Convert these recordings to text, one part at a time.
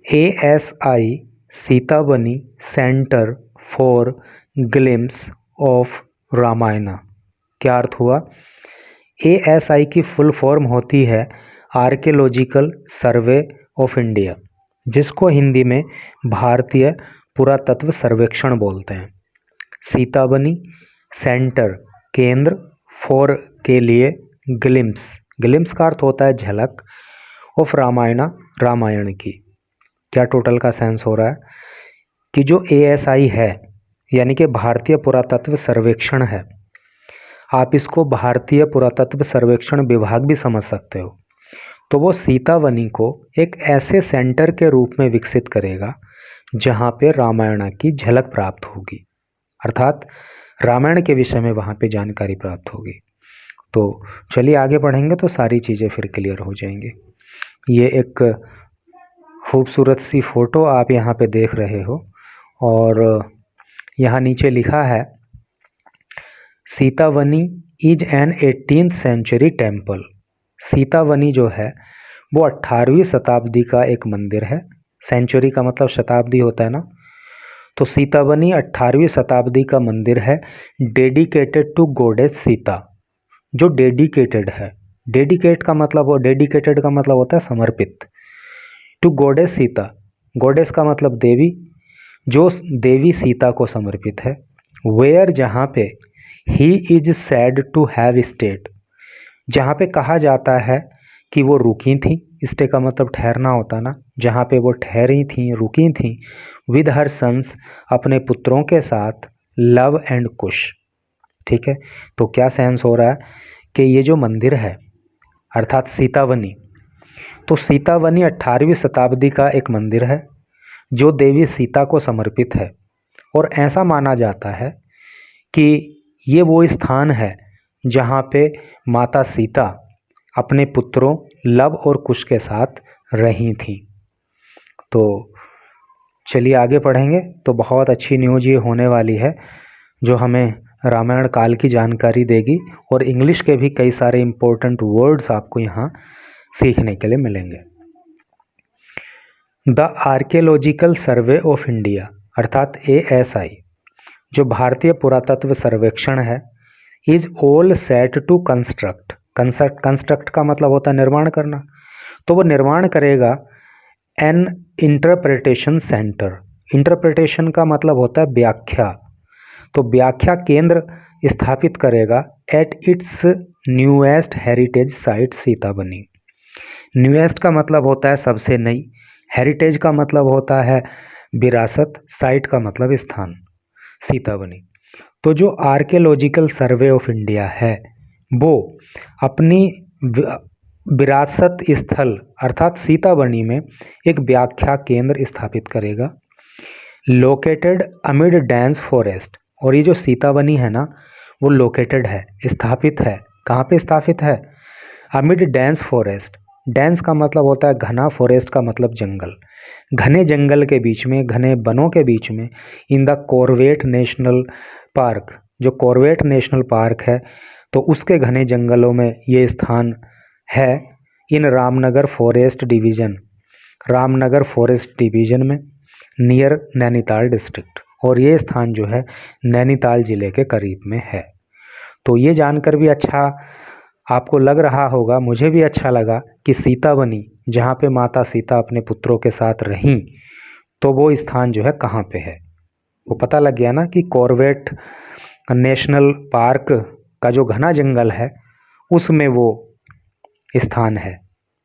ASI Sitabani centre for glimpse of Ramayana. क्या अर्थ हुआ? ASI की फुल फॉर्म होती है आर्कियोलॉजिकल सर्वे ऑफ इंडिया, जिसको हिंदी में भारतीय पुरातत्व सर्वेक्षण बोलते हैं। सीताबनी सेंटर केंद्र, फॉर के लिए, ग्लिम्स का अर्थ होता है झलक, ऑफ रामायणा रामायण की। क्या टोटल का सेंस हो रहा है कि जो ASI है यानी कि भारतीय पुरातत्व सर्वेक्षण है, आप इसको भारतीय पुरातत्व सर्वेक्षण विभाग भी समझ सकते हो। तो वो सीतावनी को एक ऐसे सेंटर के रूप में विकसित करेगा जहाँ पे रामायण की झलक प्राप्त होगी, अर्थात रामायण के विषय में वहाँ पे जानकारी प्राप्त होगी। तो चलिए आगे बढ़ेंगे तो सारी चीज़ें फिर क्लियर हो जाएंगी। ये एक खूबसूरत सी फ़ोटो आप यहाँ पे देख रहे हो और यहाँ नीचे लिखा है Sitabani is an 18th century temple. Sitabani जो है वो 18वीं शताब्दी का एक मंदिर है। सेंचुरी का मतलब शताब्दी होता है ना, तो सीतावनी 18वीं शताब्दी का मंदिर है, डेडिकेटेड टू गॉडेस सीता। जो डेडिकेटेड है, डेडिकेट का मतलब वो डेडिकेटेड का मतलब होता है समर्पित, टू गॉडेस सीता, गॉडेस का मतलब देवी, जो देवी सीता को समर्पित है। वेयर जहाँ पे he is said to have stayed, जहाँ पे कहा जाता है कि वो रुकी थी, स्टे का मतलब ठहरना होता ना, जहाँ पे वो ठहरी थी, रुकी थी, विद हर सन्स, अपने पुत्रों के साथ, लव एंड कुश। ठीक है, तो क्या सेंस हो रहा है कि ये जो मंदिर है अर्थात सीतावनी, तो सीतावनी 18वीं शताब्दी का एक मंदिर है जो देवी सीता को समर्पित है। और ऐसा माना जाता है कि ये वो स्थान है जहाँ पे माता सीता अपने पुत्रों लव और कुश के साथ रही थी। तो चलिए आगे पढ़ेंगे। तो बहुत अच्छी न्यूज़ ये होने वाली है जो हमें रामायण काल की जानकारी देगी और इंग्लिश के भी कई सारे इम्पोर्टेंट वर्ड्स आपको यहाँ सीखने के लिए मिलेंगे। The archaeological survey of India अर्थात ASI जो भारतीय पुरातत्व सर्वेक्षण है, is all set to construct, construct का मतलब होता है निर्माण करना, तो वो निर्माण करेगा एन इंटरप्रिटेशन सेंटर। इंटरप्रिटेशन का मतलब होता है व्याख्या, तो व्याख्या केंद्र स्थापित करेगा at its newest heritage site Sitabani. Newest का मतलब होता है सबसे नई, हेरिटेज का मतलब होता है विरासत, साइट का मतलब स्थान, सीताबनी। तो जो आर्कियोलॉजिकल सर्वे ऑफ इंडिया है वो अपनी विरासत स्थल अर्थात सीताबनी में एक व्याख्या केंद्र स्थापित करेगा, लोकेटेड अमिड डेंस फॉरेस्ट। और ये जो सीताबनी है ना वो लोकेटेड है, स्थापित है, कहाँ पे स्थापित है? Amid dense forest. डेंस का मतलब होता है घना, फॉरेस्ट का मतलब जंगल, घने जंगल के बीच में, घने वनों के बीच में, in the Corbett national park, जो कॉर्बेट नेशनल पार्क है तो उसके घने जंगलों में ये स्थान है, in Ramnagar forest division, Ramnagar forest division में, नियर नैनीताल डिस्ट्रिक्ट। और ये स्थान जो है नैनीताल ज़िले के करीब में है। तो ये जानकर भी अच्छा आपको लग रहा होगा, मुझे भी अच्छा लगा कि सीताबनी जहाँ पे माता सीता अपने पुत्रों के साथ रहीं, तो वो स्थान जो है कहाँ पे है, वो पता लग गया ना कि कॉर्बेट नेशनल पार्क का जो घना जंगल है उसमें वो स्थान है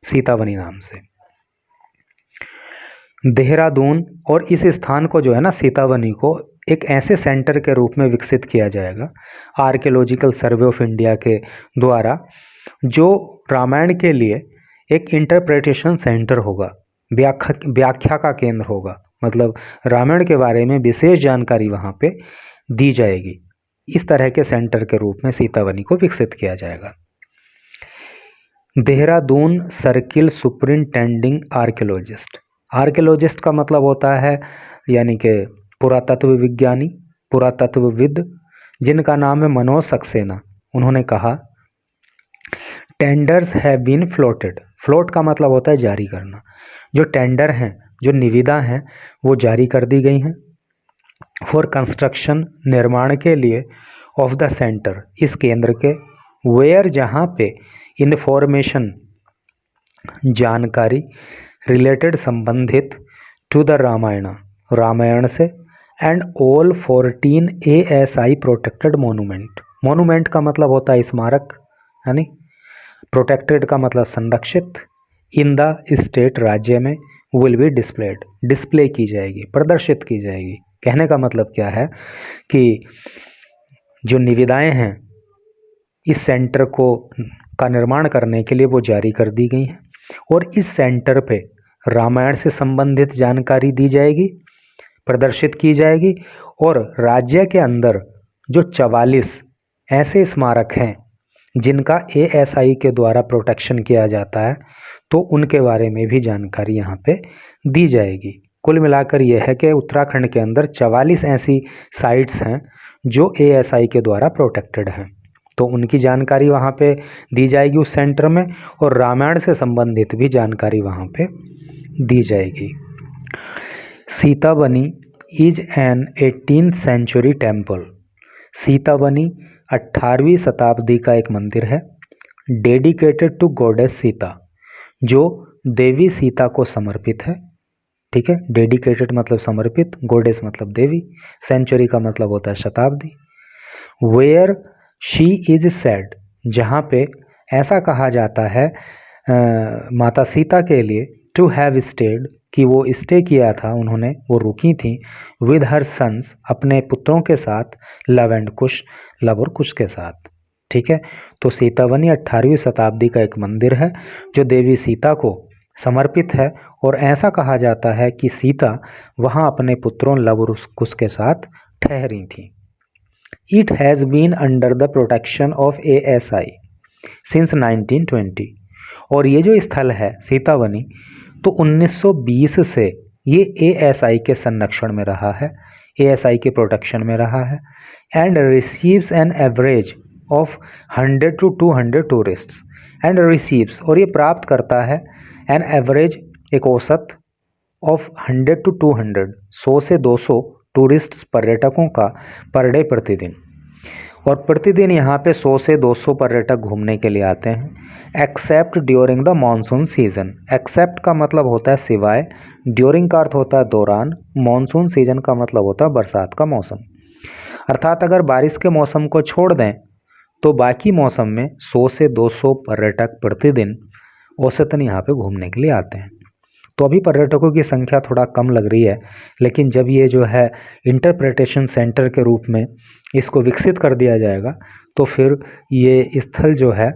सीताबनी नाम से, देहरादून। और इस स्थान को जो है ना सीताबनी को एक ऐसे सेंटर के रूप में विकसित किया जाएगा आर्कियोलॉजिकल सर्वे ऑफ इंडिया के द्वारा, जो रामायण के लिए एक इंटरप्रिटेशन सेंटर होगा, व्याख्या का केंद्र होगा, मतलब रामायण के बारे में विशेष जानकारी वहाँ पे दी जाएगी। इस तरह के सेंटर के रूप में सीताबनी को विकसित किया जाएगा। Dehradun circle superintending archaeologist. Archaeologist का मतलब होता है यानी कि पुरातत्व विज्ञानी, पुरातत्वविद, जिनका नाम है मनोज सक्सेना। उन्होंने कहा tenders have been floated. Float का मतलब होता है जारी करना। जो टेंडर हैं, जो निविदा हैं वो जारी कर दी गई हैं फॉर कंस्ट्रक्शन, निर्माण के लिए, ऑफ द सेंटर, इस केंद्र के, वेयर, जहाँ पे, इन्फॉर्मेशन, जानकारी, रिलेटेड, संबंधित, टू द रामायण, रामायण से, and all 14 ASI protected monument. Monument का मतलब होता है स्मारक, यानी प्रोटेक्टेड का मतलब संरक्षित, इन द स्टेट, राज्य में, विल बी डिस्प्लेड, डिस्प्ले की जाएगी, प्रदर्शित की जाएगी। कहने का मतलब क्या है कि जो निविदाएं हैं इस सेंटर को का निर्माण करने के लिए वो जारी कर दी गई हैं और इस सेंटर पे रामायण से संबंधित जानकारी दी जाएगी, प्रदर्शित की जाएगी और राज्य के अंदर जो 44 ऐसे स्मारक हैं जिनका ASI के द्वारा प्रोटेक्शन किया जाता है तो उनके बारे में भी जानकारी यहाँ पे दी जाएगी। कुल मिलाकर यह है कि उत्तराखंड के अंदर 44 ऐसी साइट्स हैं जो ASI के द्वारा प्रोटेक्टेड हैं, तो उनकी जानकारी वहाँ पे दी जाएगी उस सेंटर में और रामायण से संबंधित भी जानकारी वहाँ पे दी जाएगी। Sitabani is an 18th century temple. Sitabani 18वीं शताब्दी का एक मंदिर है, डेडिकेटेड टू गॉडेस सीता, जो देवी सीता को समर्पित है। ठीक है, डेडिकेटेड मतलब समर्पित, गॉडेस मतलब देवी, सेंचुरी का मतलब होता है शताब्दी। वेयर शी इज सेड, जहाँ पे ऐसा कहा जाता है माता सीता के लिए, टू हैव स्टेड, कि वो स्टे किया था, उन्होंने, वो रुकी थी, विद हर सन्स, अपने पुत्रों के साथ, लव एंड कुश, लव और कुश के साथ। ठीक है, तो सीतावनी 18वीं शताब्दी का एक मंदिर है जो देवी सीता को समर्पित है और ऐसा कहा जाता है कि सीता वहाँ अपने पुत्रों लव और कुश के साथ ठहरी थी। It has been under the protection of ASI since 1920, और ये जो स्थल है सीतावनी तो 1920 से ये ASI के संरक्षण में रहा है, ASI के प्रोटेक्शन में रहा है, and receives an average of 100 to 200 tourists, and receives, और ये प्राप्त करता है, एन एवरेज, एक औसत, ऑफ 100 to 200, 100 से 200 टूरिस्ट्स, पर्यटकों का, पर डे, प्रतिदिन, और प्रतिदिन यहाँ पे 100 से 200 पर्यटक घूमने के लिए आते हैं, except during the monsoon season. Except का मतलब होता है सिवाय, ड्यूरिंग का अर्थ होता है दौरान, मानसून सीजन का मतलब होता है बरसात का मौसम। अर्थात अगर बारिश के मौसम को छोड़ दें तो बाकी मौसम में 100 से 200 पर्यटक प्रतिदिन औसतन यहाँ पे घूमने के लिए आते हैं। तो अभी पर्यटकों की संख्या थोड़ा कम लग रही है, लेकिन जब ये जो है इंटरप्रिटेशन सेंटर के रूप में इसको विकसित कर दिया जाएगा तो फिर ये स्थल जो है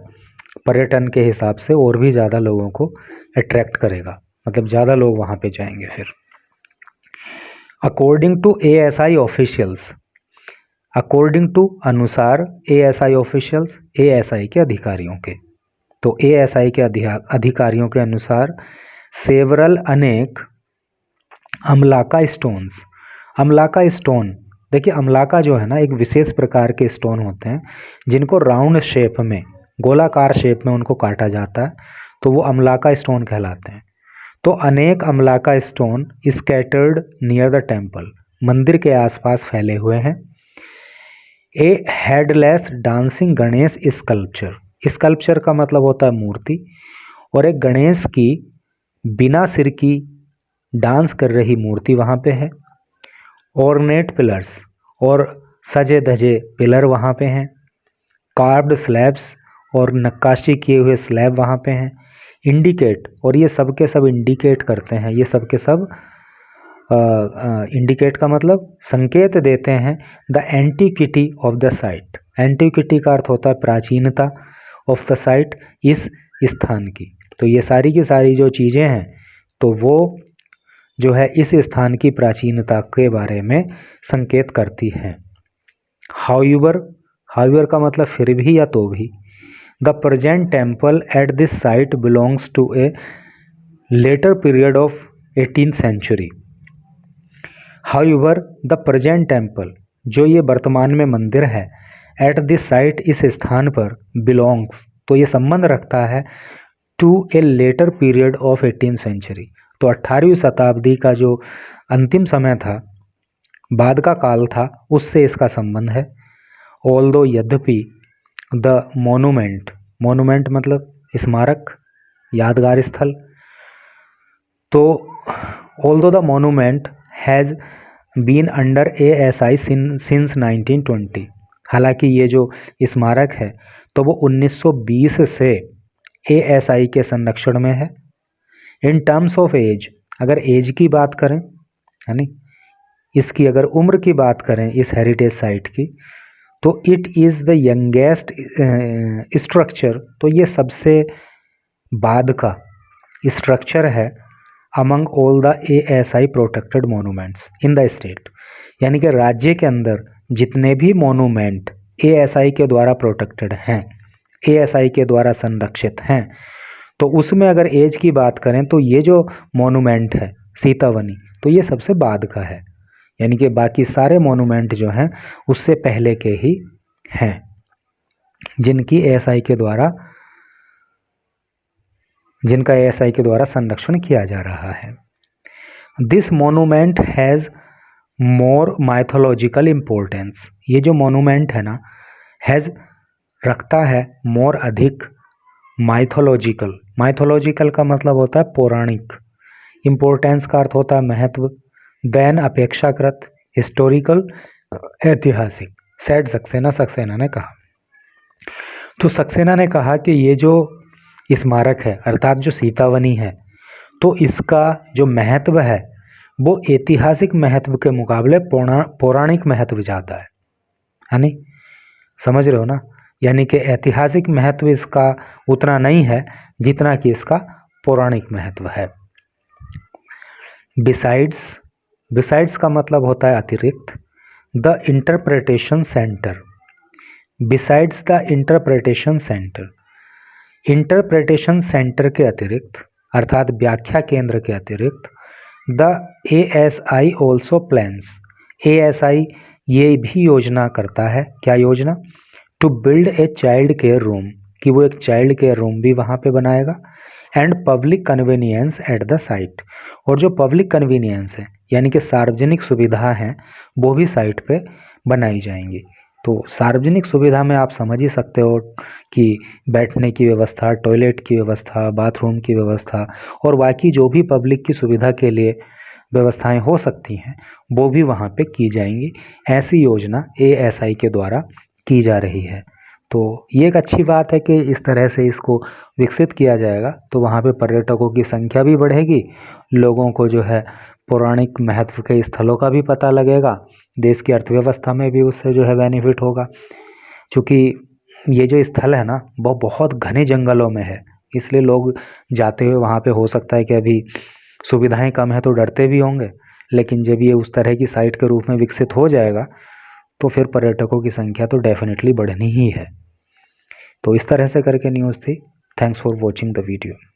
पर्यटन के हिसाब से और भी ज़्यादा लोगों को अट्रैक्ट करेगा, मतलब ज़्यादा लोग वहाँ पे जाएंगे फिर। According to ASI officials, according to, अनुसार, ASI ऑफिशियल्स, ASI के अधिकारियों के, तो ASI के अधिकारियों के अनुसार, सेवरल, अनेक, अमलाका स्टोन्स, अमलाका स्टोन, देखिए अमलाका जो है ना एक विशेष प्रकार के स्टोन होते हैं जिनको राउंड शेप में, गोलाकार शेप में उनको काटा जाता है, तो वो अमलाका स्टोन कहलाते हैं। तो अनेक amalaka stone scattered near the temple, मंदिर के आसपास फैले हुए हैं। A headless dancing Ganesh sculpture, sculpture का मतलब होता है मूर्ति, और एक गणेश की बिना सिर की डांस कर रही मूर्ति वहाँ पे है। ऑर्नेट पिलर्स, और सजे धजे पिलर वहाँ पे हैं। कार्व्ड स्लैब्स, और नक्काशी किए हुए स्लैब वहाँ पे हैं। इंडिकेट, और ये सब के सब इंडिकेट करते हैं, ये सब के सब इंडिकेट का मतलब संकेत देते हैं, the antiquity of the site, antiquity का अर्थ होता है प्राचीनता, ऑफ द साइट, इस स्थान की। तो ये सारी की सारी जो चीज़ें हैं तो वो जो है इस स्थान की प्राचीनता के बारे में संकेत करती हैं। हाउएवर, हाउएवर का मतलब फिर भी या तो भी, the present temple at this site belongs to a later period of 18th century. However the present temple, जो ये वर्तमान में मंदिर है, एट दिस साइट, इस स्थान पर, बिलोंग्स, तो ये संबंध रखता है, to a later period of 18th century, तो 18वीं शताब्दी का जो अंतिम समय था, बाद का काल था, उससे इसका संबंध है। ऑल्दो यद्यपि द मोनूमेंट मतलब स्मारक, यादगार स्थल, तो although the monument has been under ASI since 1920, हालांकि ये जो स्मारक है तो वो 1920 से ASI के संरक्षण में है। इन टर्म्स ऑफ एज, अगर एज की बात करें, यानी इसकी अगर उम्र की बात करें इस हेरिटेज साइट की, तो it is the youngest structure, तो ये सबसे बाद का स्ट्रक्चर है among all the ASI protected monuments in the state, यानी कि राज्य के अंदर जितने भी मोनूमेंट ASI के द्वारा प्रोटेक्टेड हैं, ASI के द्वारा संरक्षित हैं, तो उसमें अगर एज की बात करें तो ये जो मोनूमेंट है सीतावनी, तो ये सबसे बाद का है, यानी कि बाकी सारे मोनूमेंट जो हैं उससे पहले के ही हैं, जिनका ASI के द्वारा संरक्षण किया जा रहा है। This monument has more mythological importance, ये जो मोनूमेंट है ना, हैज़ रखता है मोर अधिक माइथोलॉजिकल का मतलब होता है पौराणिक, इम्पोर्टेंस का अर्थ होता है महत्व, देन अपेक्षाकृत, हिस्टोरिकल ऐतिहासिक, सेड सक्सेना ने कहा। तो सक्सेना ने कहा कि ये जो स्मारक है अर्थात जो सीतावनी है, तो इसका जो महत्व है वो ऐतिहासिक महत्व के मुकाबले पौराणिक महत्व ज़्यादा है, यानी समझ रहे हो ना, यानी कि ऐतिहासिक महत्व इसका उतना नहीं है जितना कि इसका पौराणिक महत्व है। बिसाइड्स का मतलब होता है अतिरिक्त। The interpretation centre, besides the interpretation centre के अतिरिक्त अर्थात व्याख्या केंद्र के अतिरिक्त, the ASI also plans, ASI ये भी योजना करता है, क्या योजना, to build a child care room, कि वो एक चाइल्ड केयर रूम भी वहाँ पे बनाएगा, and public convenience at the site, और जो पब्लिक कन्वीनियंस है यानी कि सार्वजनिक सुविधा हैं वो भी साइट पे बनाई जाएंगी। तो सार्वजनिक सुविधा में आप समझ ही सकते हो कि बैठने की व्यवस्था, टॉयलेट की व्यवस्था, बाथरूम की व्यवस्था और बाकी जो भी पब्लिक की सुविधा के लिए व्यवस्थाएं हो सकती हैं वो भी वहाँ पे की जाएंगी। ऐसी योजना ASI के द्वारा की जा रही है। तो ये एक अच्छी बात है कि इस तरह से इसको विकसित किया जाएगा, तो वहाँ पे पर्यटकों की संख्या भी बढ़ेगी, लोगों को जो है पौराणिक महत्व के स्थलों का भी पता लगेगा, देश की अर्थव्यवस्था में भी उससे जो है बेनिफिट होगा। क्योंकि ये जो स्थल है ना वो बहुत घने जंगलों में है, इसलिए लोग जाते हुए वहाँ पे हो सकता है कि अभी सुविधाएं कम है तो डरते भी होंगे, लेकिन जब ये उस तरह की साइट के रूप में विकसित हो जाएगा तो फिर पर्यटकों की संख्या तो डेफिनेटली बढ़नी ही है। तो इस तरह से करके न्यूज़ थी। Thanks for watching the video.